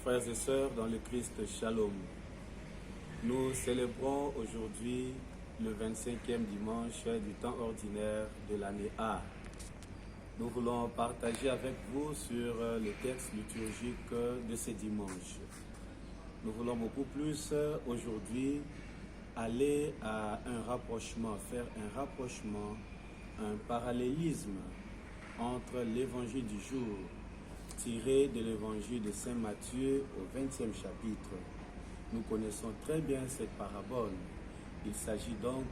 Frères et sœurs dans le Christ, Shalom. Nous célébrons aujourd'hui le 25e dimanche du temps ordinaire de l'année A. Nous voulons partager avec vous sur le texte liturgique de ce dimanche. Nous voulons beaucoup plus aujourd'hui aller à un rapprochement, faire un rapprochement, un parallélisme entre l'évangile du jour tiré de l'évangile de Saint Matthieu au 20e chapitre. Nous connaissons très bien cette parabole. Il s'agit donc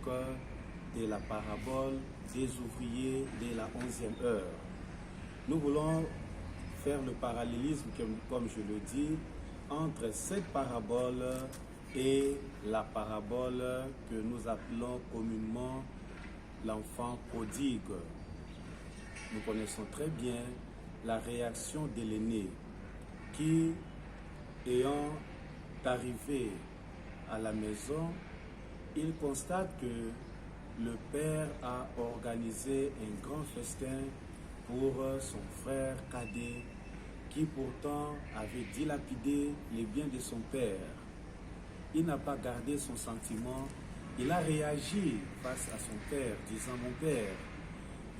de la parabole des ouvriers de la 11e heure. Nous voulons faire le parallélisme, comme je le dis, entre cette parabole et la parabole que nous appelons communément l'enfant prodigue. Nous connaissons très bien la réaction de l'aîné qui, ayant arrivé à la maison, il constate que le père a organisé un grand festin pour son frère cadet qui pourtant avait dilapidé les biens de son père. Il n'a pas gardé son sentiment, il a réagi face à son père, disant: « Mon père,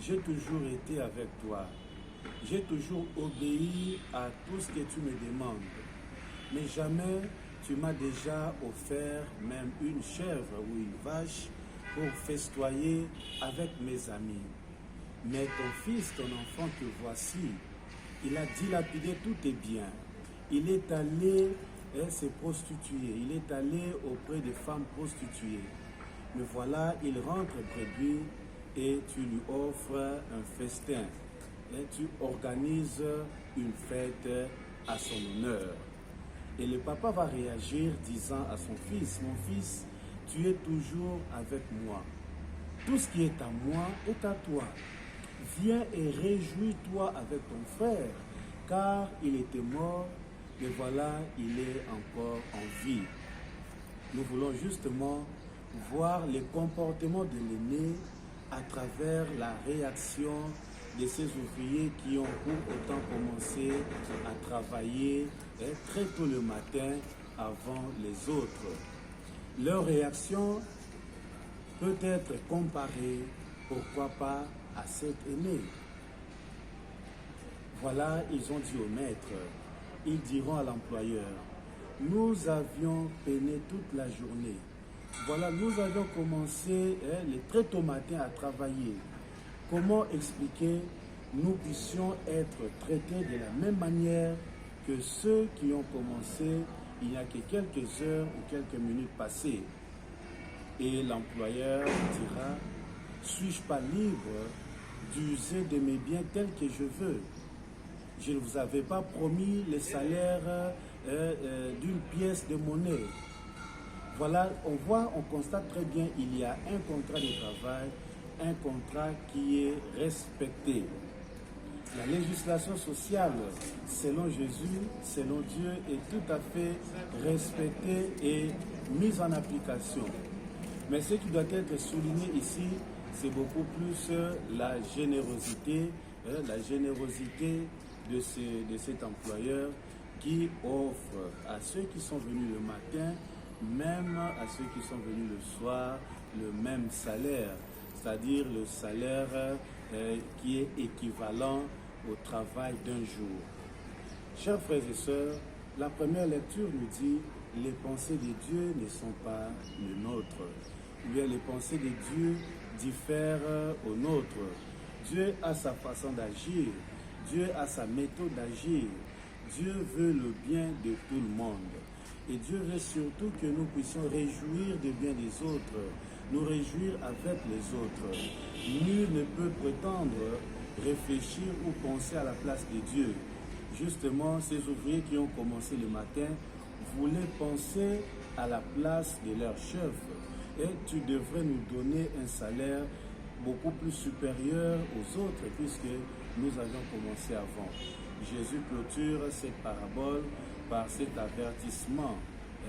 j'ai toujours été avec toi. J'ai toujours obéi à tout ce que tu me demandes. Mais jamais tu m'as déjà offert même une chèvre ou une vache pour festoyer avec mes amis. Mais ton fils, ton enfant que voici, il a dilapidé tous tes biens. Il est allé se prostituer. Il est allé auprès des femmes prostituées. Mais voilà, il rentre près de lui et tu lui offres un festin. Et tu organises une fête à son honneur. » Et le papa va réagir disant à son fils: « Mon fils, tu es toujours avec moi. Tout ce qui est à moi est à toi. Viens et réjouis-toi avec ton frère, car il était mort, et voilà, il est encore en vie. » Nous voulons justement voir les comportements de l'aîné à travers la réaction de ces ouvriers qui ont pour autant commencé à travailler très tôt le matin avant les autres. Leur réaction peut être comparée, pourquoi pas, à cet aîné. Voilà, ils ont dit au maître, ils diront à l'employeur: « Nous avions peiné toute la journée. Voilà, nous avions commencé les très tôt matin à travailler. Comment expliquer nous puissions être traités de la même manière que ceux qui ont commencé il n'y a que quelques heures ou quelques minutes passées? » Et l'employeur dira: « Suis-je pas libre d'user de mes biens tels que je veux? Je ne vous avais pas promis le salaire d'une pièce de monnaie. » Voilà, on constate très bien, il y a un contrat de travail, un contrat qui est respecté. La législation sociale, selon Jésus, selon Dieu, est tout à fait respectée et mise en application. Mais ce qui doit être souligné ici, c'est beaucoup plus la générosité de cet employeur qui offre à ceux qui sont venus le matin, même à ceux qui sont venus le soir, le même salaire, c'est-à-dire le salaire qui est équivalent au travail d'un jour. Chers frères et sœurs, la première lecture nous dit: les pensées de Dieu ne sont pas les nôtres. Ou bien les pensées de Dieu diffèrent aux nôtres. Dieu a sa façon d'agir, Dieu a sa méthode d'agir. Dieu veut le bien de tout le monde. Et Dieu veut surtout que nous puissions réjouir du bien des autres, nous réjouir avec les autres. Nul ne peut prétendre réfléchir ou penser à la place de Dieu. Justement, ces ouvriers qui ont commencé le matin voulaient penser à la place de leur chef. Et tu devrais nous donner un salaire beaucoup plus supérieur aux autres puisque nous avions commencé avant. Jésus clôture cette parabole par cet avertissement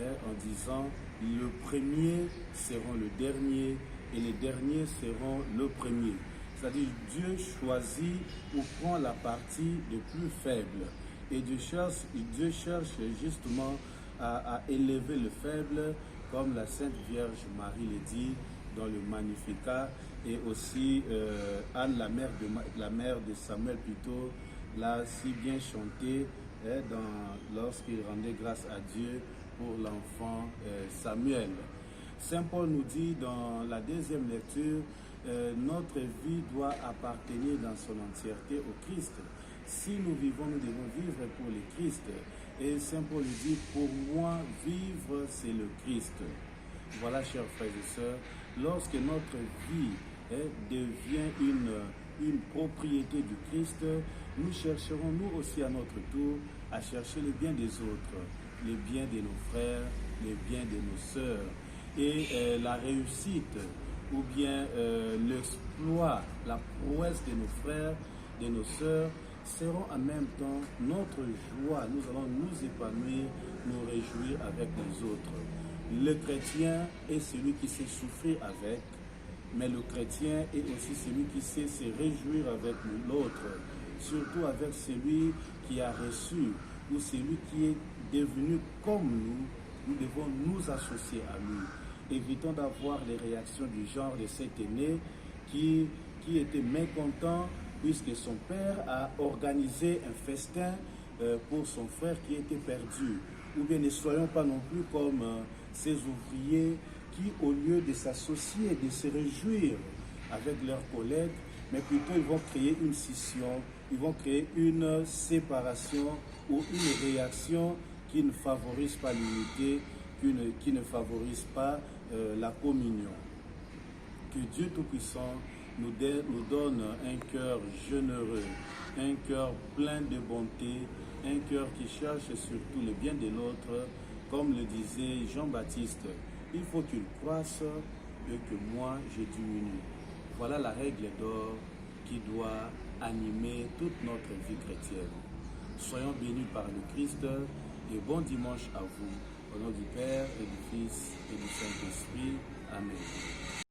en disant: le premier seront le dernier et les derniers seront le premier. C'est-à-dire Dieu choisit ou prend la partie des plus faibles. Et Dieu cherche justement à élever le faible, comme la Sainte Vierge Marie le dit dans le Magnificat, et aussi Anne, la mère de Samuel plutôt, l'a si bien chanté lorsqu'il rendait grâce à Dieu pour l'enfant Samuel. Saint Paul nous dit dans la deuxième lecture, notre vie doit appartenir dans son entièreté au Christ. Si nous vivons, nous devons vivre pour le Christ. Et Saint Paul dit, pour moi, vivre, c'est le Christ. Voilà, chers frères et sœurs, lorsque notre vie devient une propriété du Christ, nous chercherons nous aussi à notre tour à chercher le bien des autres, le bien de nos frères, le bien de nos sœurs. Et la réussite ou bien l'exploit, la prouesse de nos frères, de nos sœurs, seront en même temps notre joie. Nous allons nous épanouir, nous réjouir avec les autres. Le chrétien est celui qui sait souffrir avec, mais le chrétien est aussi celui qui sait se réjouir avec l'autre, surtout avec celui qui a reçu ou celui qui est devenu comme nous. Nous devons nous associer à lui. Évitons d'avoir les réactions du genre de cet aîné qui était mécontent puisque son père a organisé un festin pour son frère qui était perdu. Ou bien ne soyons pas non plus comme ces ouvriers qui, au lieu de s'associer, de se réjouir avec leurs collègues, mais plutôt ils vont créer une scission, ils vont créer une séparation ou une réaction qui ne favorise pas l'unité, qui ne favorise pas la communion. Que Dieu Tout-Puissant nous donne un cœur généreux, un cœur plein de bonté, un cœur qui cherche surtout le bien de l'autre, comme le disait Jean-Baptiste. Il faut qu'il croisse et que moi je diminue. Voilà la règle d'or qui doit animer toute notre vie chrétienne. Soyons bénis par le Christ et bon dimanche à vous. Au nom du Père et du Fils et du Saint-Esprit. Amen.